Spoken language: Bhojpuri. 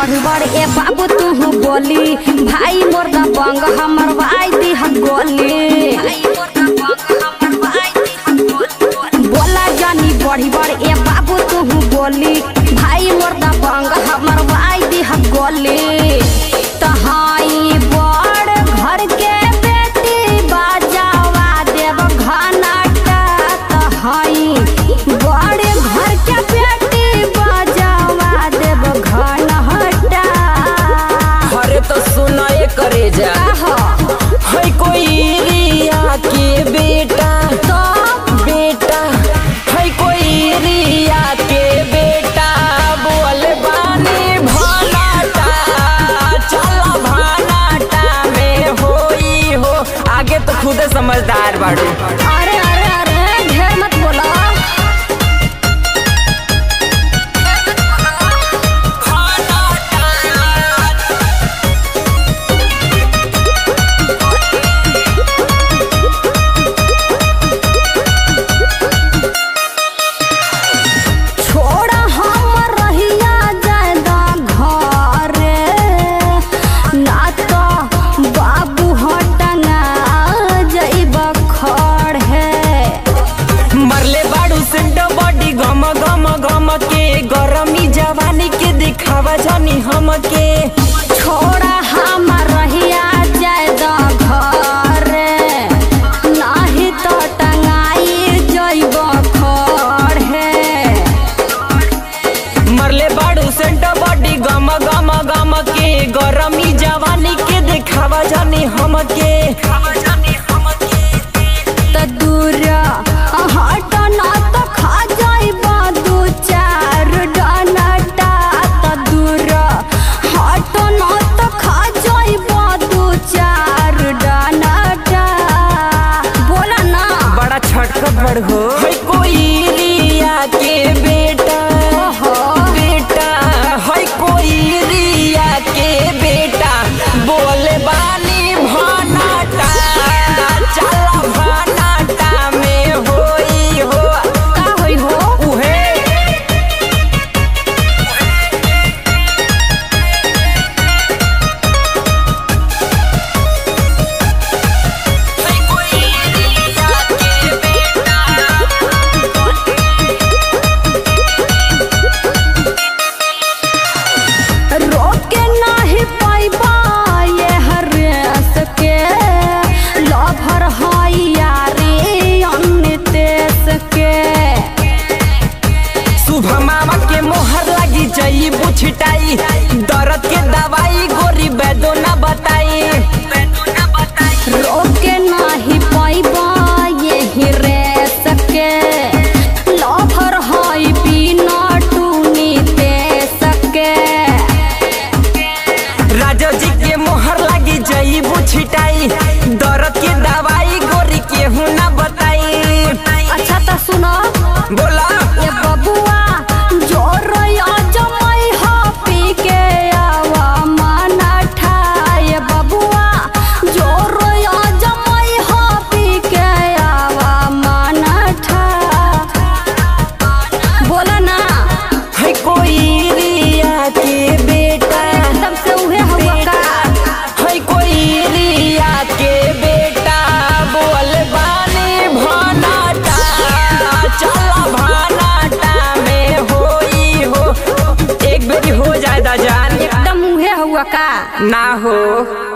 बढ़ बढ़ ए बाबू तू बोली भाई मोर दा बंग हमर भाई दी हम गोली बोला जानी बढ़ी बढ़ ए बाबू तू बोली भाई मोर दा बंग हमर भाई दी हम गोली तहाई बड़ घर के बेटी बाजावा देव घनाटा तहाई बड़े घर के बेटी बाजावा देव घनाटा। अरे तो सुना ये करे जा है कोई रिया के बेटा तो बेटा है कोई रिया के बेटा बोल बानी भानाटा चला भानाटा में होई हो आगे तो खुद समझदार बाड़ू। अरे अरे अरे ढेर मत बोला गरमी जवानी के दिखावा जानी हमके छोड़ा हम रहिया जाए घर नाही तो टंगाई जइब खड़ है। मरले बाड़ू सेंट बॉडी गम गम गम के गरमी जवानी के दिखावा जानी हमके त दूर हट ना तो खा जाइब दू चार डनाटा त दूर हट ना तो खा जाइब दू चार डनाटा। बोला ना बड़ा छटकत बड़ हो है कोई रिया के बेटा बेटा है कोई रिया के बेटा बोले बानी भानाटा चला भानाटा में होई हो का होई हो उहे रोके नाही पाइबा ये हरेस के लभर हई यारी अनितेश के सुबह मामा के मोहर लगी जई बुछटाई दर्द के दवाई गोरी बैदो ना बताई रोके नाही पाइबा ये हरेस के लभर हई बिना टूनी तेस के राजा जी के मोहर लगी जई बुछटाई दर्द के दवाई गोरी केहू ना बताई। अच्छा तो सुनो बोला ये बबुआ जोर जमाई हा पी के आवा माना ठाए बबुआ जोर जमाई हा पी के आवा माना ठा। बोला ना है कोई रिया के बेटा एकदम से उहे हुआ का है कोई रिया के बेटा बोल बानी भानाटा चला भानाटा में होई हो एक बेरी हो जाए दा जान एकदम उहे हुआ का ना हो।